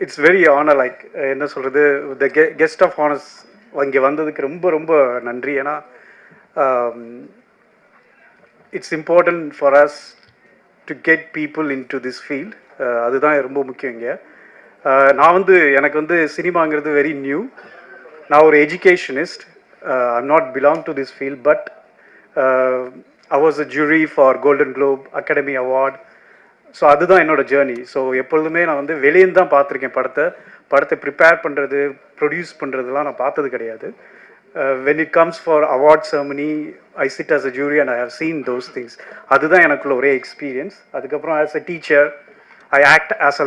It's very honour like என்ன சொல்கிறது த guest of honours இங்கே வந்ததுக்கு ரொம்ப ரொம்ப நன்றி. ஏன்னா it's important for us to get people in to this field. அதுதான் ரொம்ப முக்கியம் இங்கே. நான் வந்து எனக்கு வந்து சினிமாங்கிறது வெரி நியூ. நான் ஒரு educationist. I'm not belong to this field, but I was a jury for golden Globe academy award. So அதுதான் என்னோட ஜேர்னி. ஸோ எப்பொழுதுமே நான் வந்து வெளியேருந்து தான் பார்த்துருக்கேன் படத்தை ப்ரிப்பேர் பண்ணுறது, ப்ரொடியூஸ் பண்ணுறதுலாம் நான் பார்த்தது கிடையாது. When it comes for award ceremony I sit as a jury and I have seen those things. அதுதான் எனக்குள்ள ஒரே எக்ஸ்பீரியன்ஸ். அதுக்கப்புறம் as a teacher I act as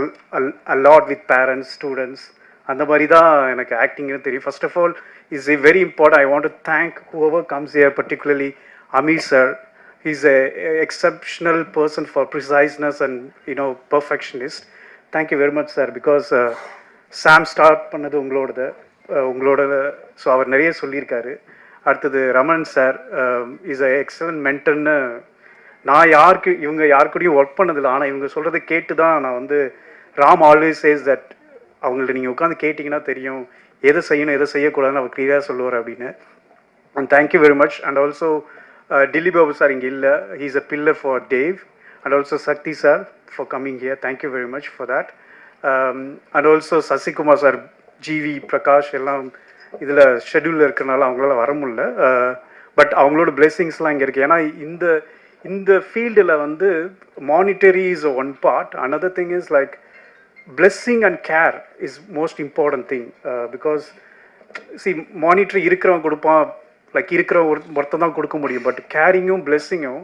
a lot with parents, students. அந்த மாதிரி தான் எனக்கு ஆக்டிங்னு தெரியும். First of all is a very important. I want to thank whoever comes here, particularly Amir sir. He's a exceptional person for preciseness and perfectionist. Thank you very much sir, because Sam start பண்ணது உங்களோட so அவர் நிறைய சொல்லியிருக்காரு. அடுத்தது Raman sir is a excellent மென்டர்னு. நான் யாருக்கூடையும் work பண்ணதில்லை, ஆனால் இவங்க சொல்கிறத கேட்டு தான் நான் வந்து ராம் ஆல்வேஸ் சேஸ் தட் அவங்கள்ட்ட நீங்கள் உட்காந்து கேட்டிங்கன்னா தெரியும் எதை செய்யணும் எதை செய்யக்கூடாதுன்னு அவர் கிளியராக சொல்லுவார் அப்படின்னு. And thank you very much. And also Dilip Babu sir இங்கே இல்லை, he is a pillar for Dave. And also Sakti sir for coming here, thank you very much for that. And also Sasikumar sir, GV Prakash எல்லாம் இதில் ஷெட்யூலில் இருக்கிறனால அவங்களால வர முடியல. But அவங்களோட பிளெஸிங்ஸ்லாம் இங்கே இருக்குது. ஏன்னா இந்த ஃபீல்டில் வந்து monetary is one part, another thing is like blessing and care is most important thing. Because see, monetary இருக்கிறவன் கொடுப்பான், லைக் இருக்கிற ஒருத்தன் தான் கொடுக்க முடியும். பட் கேரிங்கும் பிளெஸ்ஸிங்கும்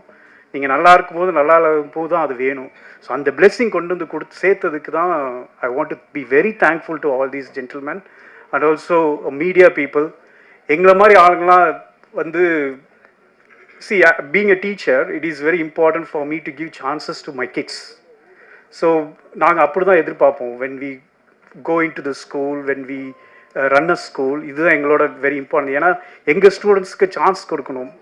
நீங்கள் நல்லா இருக்கும்போது நல்லா இருக்கும்போது தான் அது வேணும். ஸோ அந்த பிளெஸ்ஸிங் கொண்டு வந்து சேர்த்ததுக்கு தான் I want to be very thankful to all these gentlemen. And also media people. எங்களை மாதிரி ஆளுங்களாம் வந்து see, being a teacher, it is very important for me to give chances to my kids. So நாங்கள் அப்படி தான் எதிர்பார்ப்போம். When we go in to the school, when we run a school, இதுதான் எங்களோட very important. ஏன்னா எங்கள் ஸ்டூடெண்ட்ஸ்க்கு chance கொடுக்கணும்.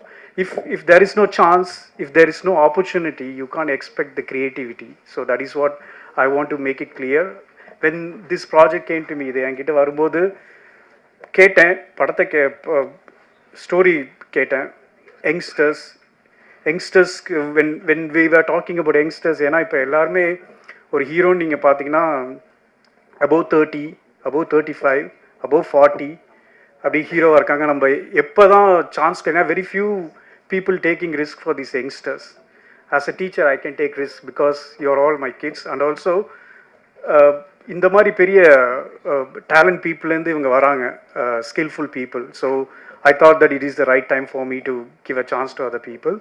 If there is no chance, if there is no opportunity, you can expect the creativity. So that is what I want to make it clear. When this project came to me, இது என்கிட்ட வரும்போது கேட்டேன், படத்தை story கேட்டேன். யங்ஸ்டர்ஸ்க்கு when we are talking about youngsters, ஏன்னா இப்போ எல்லாருமே ஒரு ஹீரோன்னு நீங்கள் பார்த்தீங்கன்னா above 30, above 35, above 40 அப்படி ஹீரோவாக இருக்காங்க. நம்ம எப்போ தான் சான்ஸ் கிடையாது. Very few people taking risk for this youngsters. As a teacher I can take risk because you are all my kids. And also இந்த மாதிரி பெரிய டேலண்ட் பீப்புளேருந்து இவங்க வராங்க, skilful people. So I thought that it is the right time for me to give a chance to other people.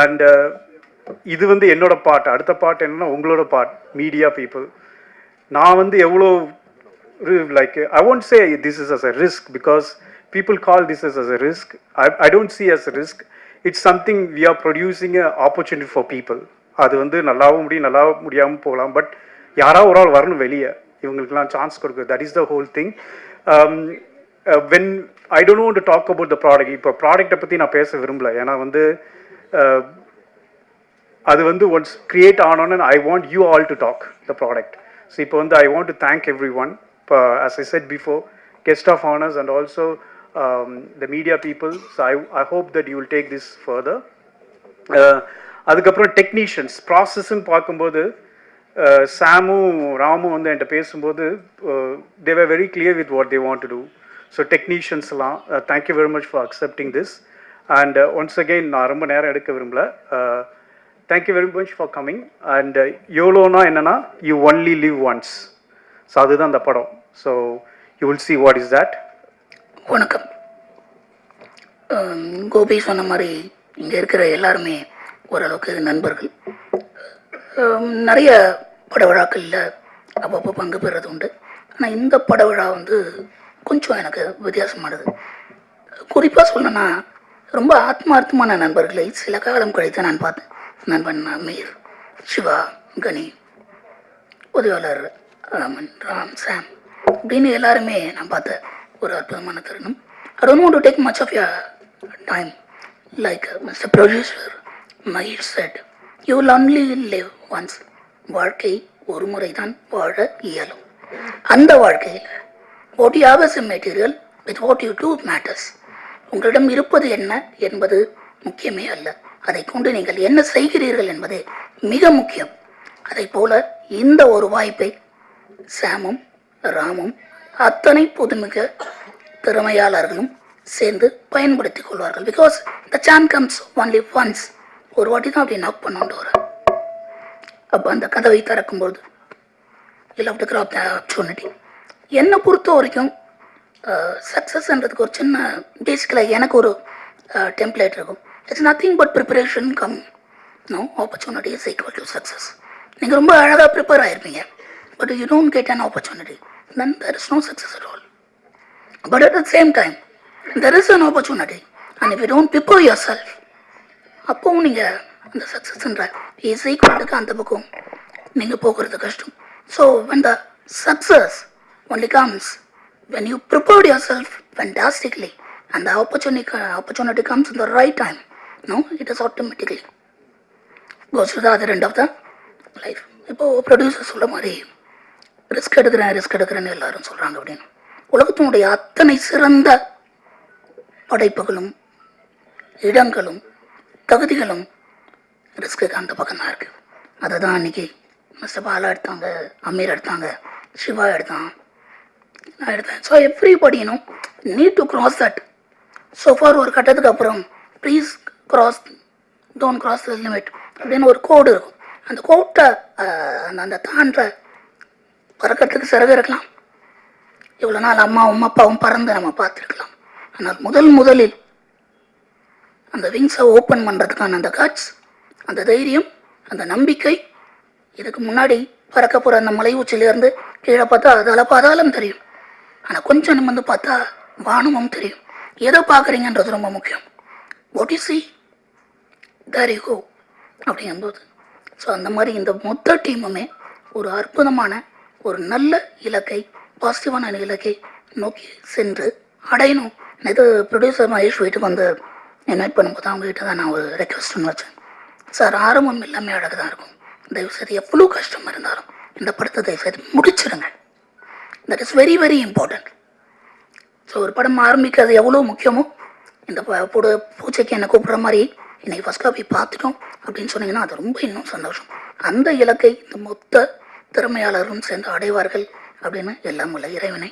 And இது வந்து என்னோட part. அடுத்த part என்னன்னா உங்களோட பார்ட், மீடியா பீப்புள். நான் வந்து எவ்வளோ like I won't say this is as a risk because people call this as a risk. I don't see as a risk. It's something we are producing a opportunity for people. அது வந்து நல்லாவும் முடியும், நல்லா முடியாமல் போகலாம். But யாராவது ஒரு ஆள் வரணும் வெளியே, இவங்களுக்குலாம் சான்ஸ் கொடுக்குறது. That is the whole thing. when I don't want to talk about the product. இப்போ ப்ராடக்டை பற்றி நான் பேச விரும்பல. ஏன்னா வந்து அது வந்து ஒன்ஸ் கிரியேட் ஆனோன்னு I want you all to talk the product. So இப்போ வந்து I want to thank everyone. இப்போ as I said before, guest of honors and also the media people. So I hope that you will take this further. அதுக்கப்புறம் technicians ப்ராசஸ்ன்னு பார்க்கும்போது சாமும் ராமும் வந்து என்கிட்ட பேசும்போது they were very clear with what they want to do. So டெக்னீஷியன்ஸ்லாம் thank you very much for accepting this. And once again நான் ரொம்ப நேரம் எடுக்க விரும்பல. thank you very much for coming. And YOLOனா என்னன்னா you only live once. So அதுதான் அந்த படம். So you will see what is that. வணக்கம். கோபி சொன்ன மாதிரி இங்கே இருக்கிற எல்லாருமே ஓரளவுக்கு நண்பர்கள். நிறைய பட விழாக்களில் அப்பப்போ பங்கு பெறுறது உண்டு. ஆனால் இந்த பட விழா வந்து கொஞ்சம் எனக்கு வித்தியாசமானது. குறிப்பாக சொல்லணும்னா ரொம்ப ஆத்மார்த்தமான நண்பர்களை சில காலம் கழித்து நான் பார்த்தேன். நண்பன் அமீர், சிவா, கனி, உதவியாளர் ராமன், ராம், சாம் அப்படின்னு எல்லாருமே நான் பார்த்த ஒரு அற்புதமான தருணம். I don't want to take much of your time. Like Mr. Producer Mahir said, you will only live once. வாழ்க்கை ஒரு முறை தான் வாழ இயலும். அந்த வாழ்க்கையில் what you have as a material with what you do matters. உங்களிடம் இருப்பது என்ன என்பது முக்கியமே அல்ல, அதை கொண்டு நீங்கள் என்ன செய்கிறீர்கள் என்பதே மிக முக்கியம். அதை போல இந்த ஒரு வாய்ப்பை சாமும் ராமும் அத்தனை புதுமிக திறமையாளர்களும் சேர்ந்து பயன்படுத்திக் கொள்வார்கள். Because the chance comes only once. ஒரு வாட்டி தான் அப்படி நாக் பண்ணோண்டு வர. அப்போ அந்த கதவை திறக்கும்போது you love to grab the opportunity. என்னை பொறுத்த வரைக்கும் சக்ஸஸ்ன்றதுக்கு ஒரு சின்ன பேசிக்கலாக எனக்கு ஒரு டெம்ப்ளேட் இருக்கும். It's nothing but preparation cum no opportunity is equal to success. நீங்கள் ரொம்ப அழகாக ப்ரிப்பேர் ஆகிருப்பீங்க, but you don't get an opportunity, then there is no success at all. But at the same time there is an opportunity and if you don't prepare yourself, அப்போவும் நீங்கள் அந்த சக்ஸஸ்ன்ற is ஈக்குவலுக்கு அந்த பக்கம் நீங்கள் போகிறது கஷ்டம். So when the success only comes when you prepared yourself fantastically and the opportunity comes in the right time, no, it is automatically goes to the other end of the life. இப்போ producer சொல்ல மாதிரி risk எடுக்கிறேன்னு எல்லாரும் சொல்கிறாங்க அப்படின்னு. உலகத்தினுடைய அத்தனை சிறந்த படைப்புகளும் இடங்களும் தகுதிகளும் ரிஸ்க்கு அந்த பக்கம் தான் இருக்குது. அதை தான் அன்றைக்கி மிஸ்டர் பாலா எடுத்தாங்க, அமீர் எடுத்தாங்க, சிவா எடுத்தான், நான் எடுத்தேன். So everybody need to cross that. So for ஒரு கட்டத்துக்கு அப்புறம் please don't cross the limit அப்படின்னு ஒரு கோடு இருக்கும். அந்த கோட்டை அந்த தாண்ட பறக்கிறதுக்கு சிறகு இருக்கலாம். இவ்வளோ நாள் அம்மாவும் அப்பாவும் பறந்து நம்ம பார்த்துருக்கலாம். ஆனால் முதலில் அந்த விங்ஸை ஓப்பன் பண்ணுறதுக்கான அந்த கட்ஸ், அந்த தைரியம், அந்த நம்பிக்கை, இதுக்கு முன்னாடி பறக்க போகிற அந்த மலை உச்சிலேருந்து கீழே பார்த்தா அதால் பாதாளம் தெரியும், ஆனால் கொஞ்சம் நிமிர்ந்து பார்த்தா வானமும் தெரியும். எதை பார்க்குறீங்கன்றது ரொம்ப முக்கியம். What you see there you go அப்படிங்கும்போது. ஸோ அந்த மாதிரி இந்த மொத்த டீமுமே ஒரு அற்புதமான ஒரு நல்ல இலக்கை, பாசிட்டிவான இலக்கை நோக்கி சென்று அடையணும். இது ப்ரொடியூசர் மகேஷ் வீட்டுக்கு வந்து இன்வைட் பண்ணும்போது அவங்க கிட்ட தான் நான் ஒரு ரெக்வஸ்ட்னு வச்சேன். சார், ஆரம்பம் எல்லாமே அழகு தான் இருக்கும், தயவுசெய்து எவ்வளோ கஷ்டம் இருந்தாலும் இந்த படத்தை தயவுசெய்து முடிச்சிடுங்க. That is very very important. So ஒரு படம் ஆரம்பிக்கிறது எவ்வளோ முக்கியமோ, இந்த பூச்சைக்கு என்னை கூப்பிட்ற மாதிரி இன்னைக்கு ஃபஸ்ட் காப்பி பார்த்துட்டோம் அப்படின்னு சொன்னீங்கன்னா அது ரொம்ப இன்னும் சந்தோஷம். அந்த இலக்கை இந்த மொத்த திறமையாளரும் சேர்ந்து அடைவார்கள் அப்படின்னு எல்லாம் உள்ள இறைவனை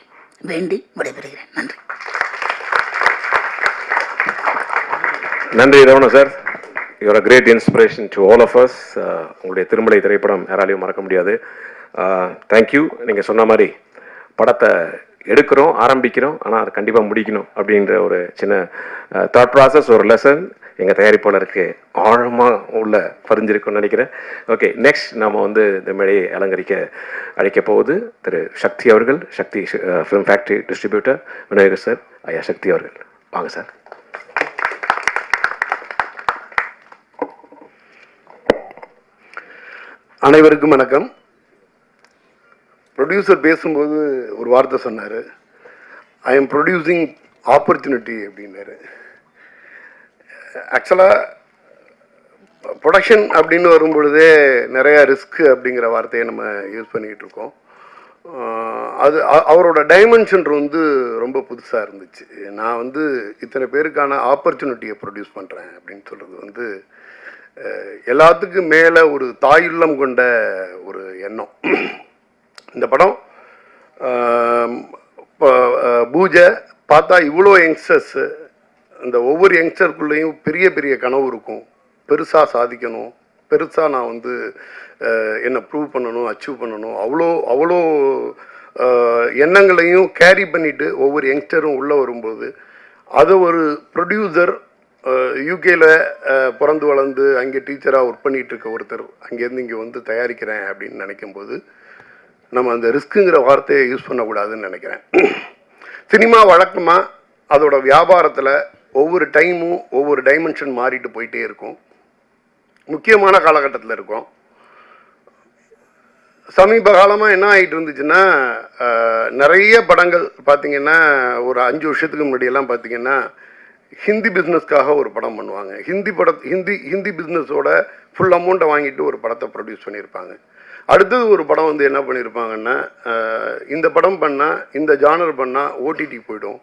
வேண்டி விடைபெறுகிறேன். நன்றி. நன்றி Ramana sir. You're a great inspiration to all of us. உங்களுடைய திருமலை திரைப்படம் யாராலையும் மறக்க முடியாது. தேங்க்யூ. நீங்கள் சொன்ன மாதிரி படத்தை எடுக்கிறோம், ஆரம்பிக்கிறோம், ஆனால் அதை கண்டிப்பாக முடிக்கணும் அப்படின்ற ஒரு சின்ன தாட் ப்ராசஸ், ஒரு லெசன் எங்கள் தயாரிப்பாளருக்கு ஆழமாக உள்ள பதிஞ்சிருக்குன்னு நினைக்கிறேன். ஓகே, நெக்ஸ்ட் நம்ம வந்து இந்த மேடையை அழைக்க போகுது திரு சக்தி அவர்கள். Sakthi film factory distributor Vinayagar sir. ஐயா சக்தி அவர்கள் வாங்க சார். அனைவருக்கும் வணக்கம். ப்ரொடியூசர் பேசும்போது ஒரு வார்த்தை சொன்னார், ஐ எம் ப்ரொடியூசிங் ஆப்பர்ச்சுனிட்டி அப்படின்னாரு. ஆக்சுவலாக ப்ரொடக்ஷன் அப்படின்னு வரும்பொழுதே நிறையா ரிஸ்க் அப்படிங்கிற வார்த்தையை நம்ம யூஸ் பண்ணிக்கிட்டு இருக்கோம். அது அவரோட டைமென்ஷன் வந்து ரொம்ப புதுசாக இருந்துச்சு. நான் வந்து இத்தனை பேருக்கான ஆப்பர்ச்சுனிட்டியை ப்ரொடியூஸ் பண்ணுறேன் அப்படின்னு சொல்கிறது வந்து எல்லாத்துக்கும் மேலே ஒரு தாயுள்ளம் கொண்ட ஒரு எண்ணம். இந்த படம் பூஜை பார்த்தா இவ்வளோ யங்ஸ்டர்ஸு, அந்த ஒவ்வொரு யங்ஸ்டருக்குள்ளேயும் பெரிய பெரிய கனவு இருக்கும், பெருசாக சாதிக்கணும், பெருசாக நான் வந்து என்னை ப்ரூவ் பண்ணணும், அச்சீவ் பண்ணணும், அவ்வளோ எண்ணங்களையும் கேரி பண்ணிவிட்டு ஒவ்வொரு யங்ஸ்டரும் உள்ளே வரும்போது அதை ஒரு ப்ரொடியூசர் யூகேயில் பிறந்து வளர்ந்து அங்கே டீச்சராக ஒர்க் பண்ணிகிட்டு இருக்க ஒருத்தர் அங்கேருந்து இங்கே வந்து தயாரிக்கிறேன் அப்படின்னு நினைக்கும்போது நம்ம அந்த ரிஸ்க்குங்கிற வார்த்தையை யூஸ் பண்ணக்கூடாதுன்னு நினைக்கிறேன். சினிமா வழக்கமாக அதோட வியாபாரத்தில் ஒவ்வொரு டைமும் ஒவ்வொரு டைமென்ஷன் மாறிட்டு போயிட்டே இருக்கும். முக்கியமான காலகட்டத்தில் இருக்கும். சமீப காலமாக என்ன ஆகிட்டு இருந்துச்சுன்னா, நிறைய படங்கள் பார்த்திங்கன்னா ஒரு 5 வருஷத்துக்கு முன்னாடியெல்லாம் பார்த்திங்கன்னா ஹிந்தி பிஸ்னஸ்க்காக ஒரு படம் பண்ணுவாங்க. ஹிந்தி பிஸ்னஸோட ஃபுல் அமௌண்ட்டை வாங்கிட்டு ஒரு படத்தை ப்ரொடியூஸ் பண்ணியிருப்பாங்க. அடுத்தது ஒரு படம் வந்து என்ன பண்ணியிருப்பாங்கன்னா, இந்த படம் பண்ணால், இந்த ஜானர் பண்ணால் ஓடிடி போயிடும்.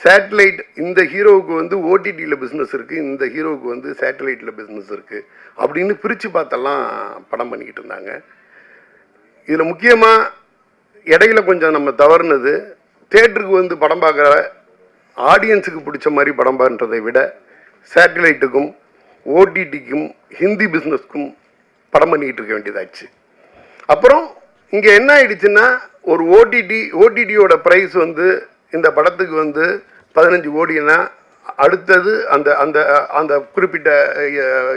சேட்டலைட் இந்த ஹீரோவுக்கு வந்து ஓடிடியில் பிஸ்னஸ் இருக்குது, இந்த ஹீரோவுக்கு வந்து சேட்டலைட்டில் பிஸ்னஸ் இருக்குது அப்படின்னு பிரித்து பார்த்தெல்லாம் படம் பண்ணிக்கிட்டு இருந்தாங்க. இதில் முக்கியமாக இடையில கொஞ்சம் நம்ம தவறுனது, தேட்டருக்கு வந்து படம் பார்க்குற ஆடியன்ஸுக்கு பிடிச்ச மாதிரி படம் பண்ணுறதை விட சேட்டலைட்டுக்கும் ஓடிடிக்கும் ஹிந்தி பிஸ்னஸ்க்கும் படம் பண்ணிக்கிட்டு இருக்க வேண்டியதாச்சு. அப்புறம் இங்கே என்ன ஆயிடுச்சுன்னா, ஒரு ஓடிடியோட ப்ரைஸ் வந்து இந்த படத்துக்கு வந்து 15 கோடினா அடுத்தது அந்த அந்த அந்த குறிப்பிட்ட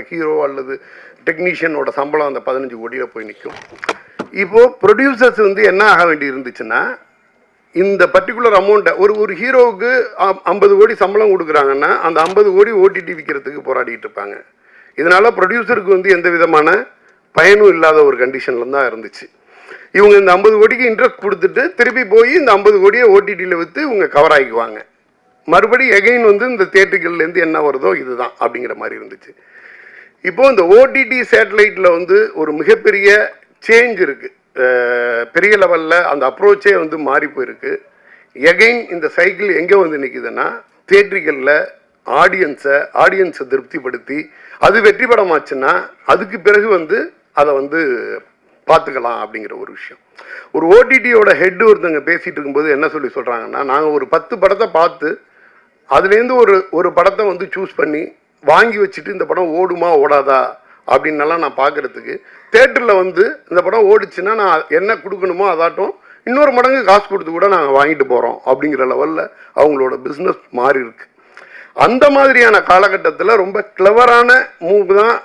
ஹீரோ அல்லது டெக்னீஷியனோட சம்பளம் அந்த 15 கோடியில் போய் நிற்கும். இப்போது ப்ரொடியூசர்ஸ் வந்து என்ன ஆக வேண்டி இருந்துச்சுன்னா, இந்த பர்டிகுலர் அமௌண்ட்டை ஒரு ஹீரோவுக்கு 50 கோடி சம்பளம் கொடுக்குறாங்கன்னா அந்த 50 கோடி ஓடிடி விற்கிறதுக்கு போராடிட்டு இருப்பாங்க. இதனால ப்ரொடியூசருக்கு வந்து எந்த விதமான பயனும் இல்லாத ஒரு கண்டிஷனில் தான் இருந்துச்சு. இவங்க இந்த 50 கோடிக்கு இன்ட்ரெஸ்ட் கொடுத்துட்டு திருப்பி போய் இந்த 50 கோடியை ஓடிடியில் விற்று இவங்க கவர் ஆகிக்குவாங்க. மறுபடி எகைன் வந்து இந்த தேட்டர்கள்லேருந்து என்ன வருதோ இதுதான் அப்படிங்கிற மாதிரி இருந்துச்சு. இப்போது இந்த ஓடிடி சேட்டலைட்டில் வந்து ஒரு மிகப்பெரிய சேஞ்ச் இருக்குது. பெரிய லெவலில் அந்த அப்ரோச்சே வந்து மாறி போயிருக்கு. எகைன் இந்த சைக்கிள் எங்கே வந்து நிற்குதுன்னா, தேட்டர்களில் ஆடியன்ஸை திருப்திப்படுத்தி அது வெற்றி படமாச்சுன்னா அதுக்கு பிறகு வந்து அதை வந்து பார்த்துக்கலாம் அப்படிங்கிற ஒரு விஷயம். ஒரு ஓடிடியோட ஹெட் ஒருத்தங்க பேசிகிட்டு இருக்கும்போது என்ன சொல்கிறாங்கன்னா, நாங்கள் ஒரு 10 படத்தை பார்த்து அதுலேருந்து ஒரு படத்தை வந்து சூஸ் பண்ணி வாங்கி வச்சுட்டு இந்த படம் ஓடுமா ஓடாதா அப்படின்னலாம் நான் பார்க்குறதுக்கு, தேட்டரில் வந்து இந்த படம் ஓடிச்சுன்னா நான் என்ன கொடுக்கணுமோ அதாட்டும் இன்னொரு மடங்கு காசு கொடுத்து கூட நாங்கள் வாங்கிட்டு போகிறோம் அப்படிங்கிற லெவலில் அவங்களோட பிஸ்னஸ் மாறி இருக்கு. அந்த மாதிரியான காலகட்டத்தில் ரொம்ப கிளவரான மூவ் தான்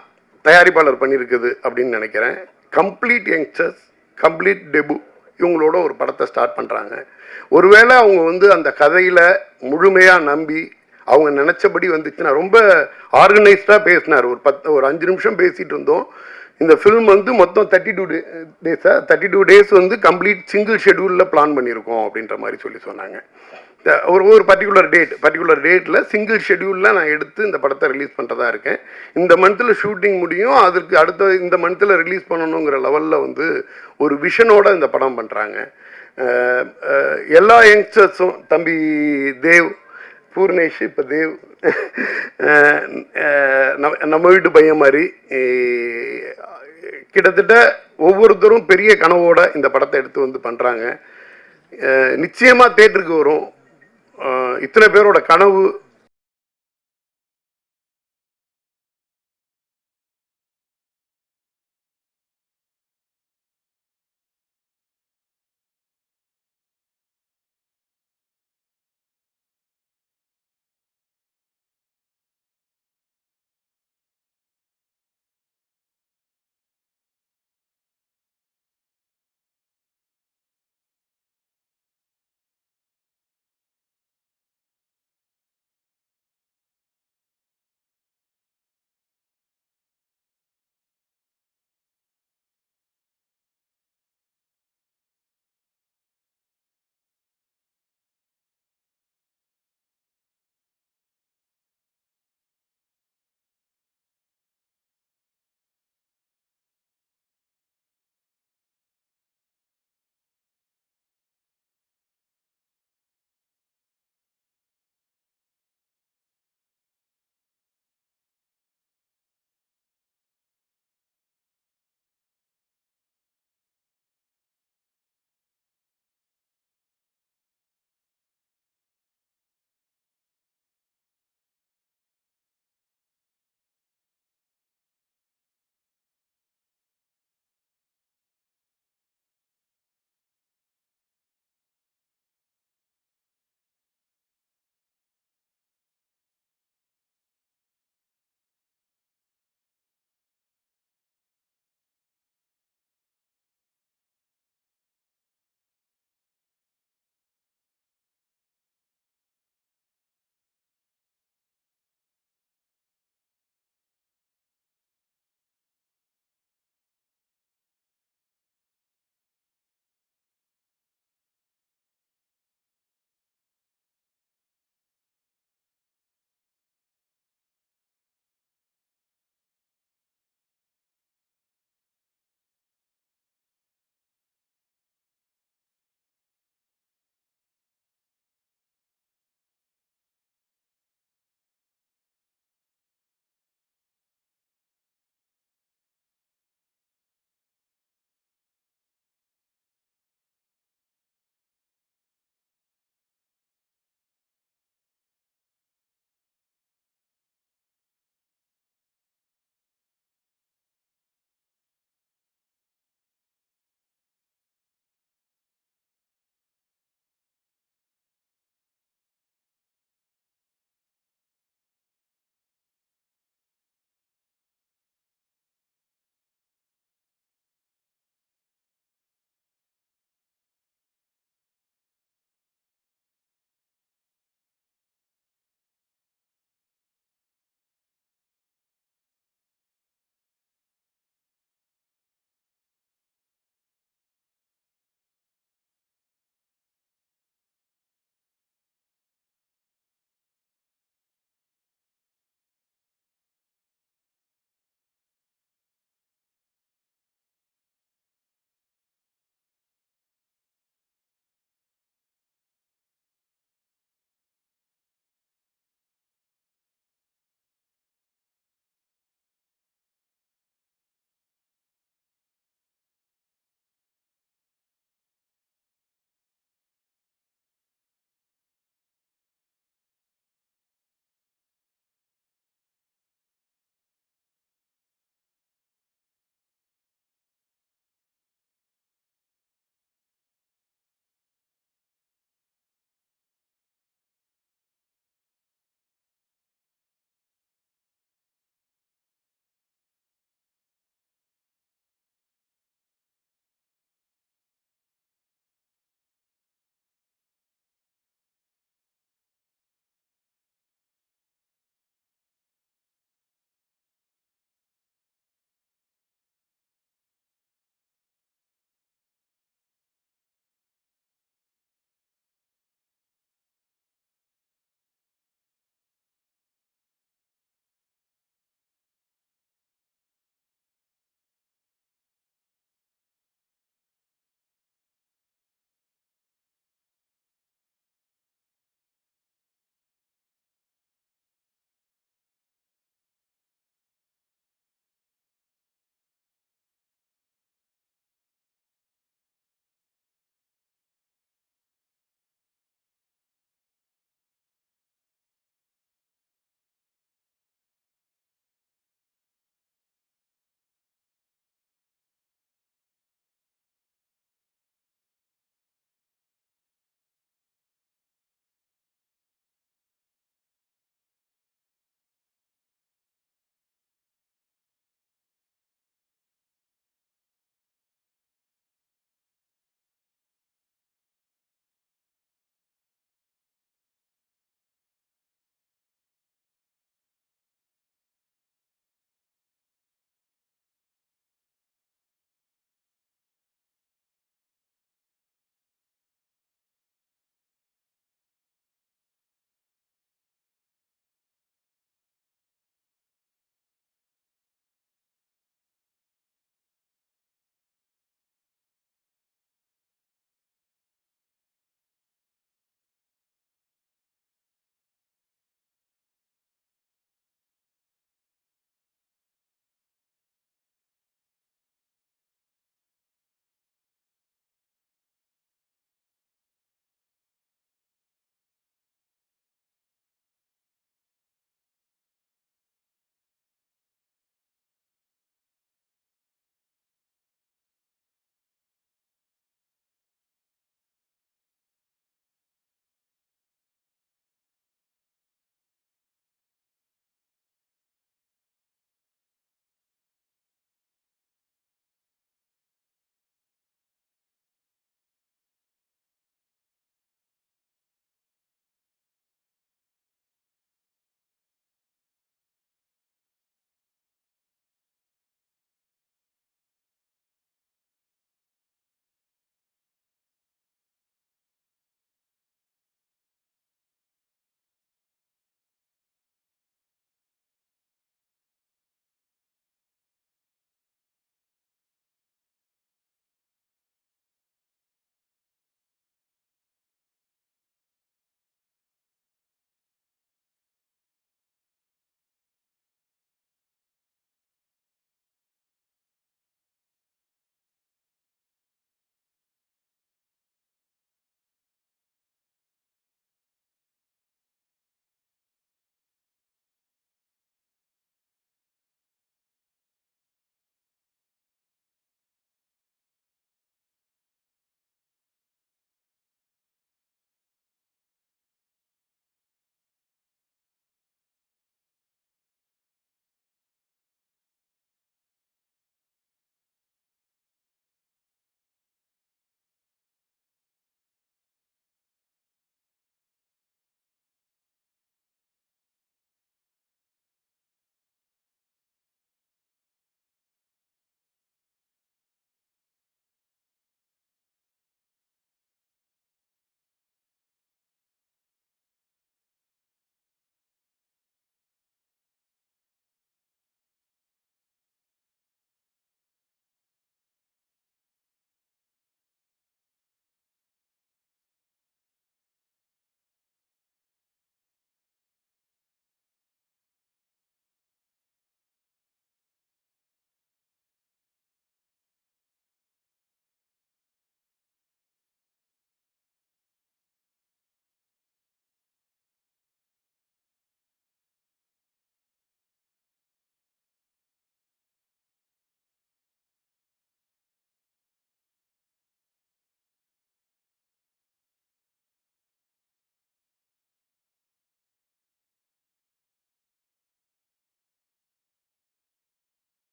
தயாரிப்பாளர் பண்ணியிருக்குது அப்படின்னு நினைக்கிறேன். கம்ப்ளீட் யங்ஸ்டர்ஸ், கம்ப்ளீட் டெபு இவங்களோட ஒரு படத்தை ஸ்டார்ட் பண்ணுறாங்க. ஒருவேளை அவங்க வந்து அந்த கதையில் முழுமையாக நம்பி அவங்க நினச்சபடி வந்துச்சுன்னா, ரொம்ப ஆர்கனைஸ்டாக பேசினார். ஒரு 5 நிமிஷம் பேசிகிட்டு இருந்தோம். இந்த ஃபில்ம் வந்து மொத்தம் 32 டேஸ் வந்து கம்ப்ளீட் சிங்கிள் ஷெடியூலில் பிளான் பண்ணியிருக்கோம் அப்படின்ற மாதிரி சொன்னாங்க. ஒரு பர்டிகுலர் டேட்டில் சிங்கிள் ஷெடியூலில் நான் எடுத்து இந்த படத்தை ரிலீஸ் பண்ணுறதா இருக்கேன். இந்த மந்தில் ஷூட்டிங் முடியும், அதுக்கு அடுத்த இந்த மந்தில் ரிலீஸ் பண்ணணுங்கிற லெவலில் வந்து ஒரு விஷனோட இந்த படம் பண்ணுறாங்க. எல்லா யங்ஸ்டர்ஸும், தம்பி தேவ், பூர்ணேஷ், இப்போ தேவ் நம்ம வீட்டு பையன் மாதிரி கிட்டத்தட்ட ஒவ்வொருத்தரும் பெரிய கனவோட இந்த படத்தை எடுத்து வந்து பண்ணுறாங்க. நிச்சயமாக தேட்டருக்கு வரும். இத்தனை பேரோட கனவு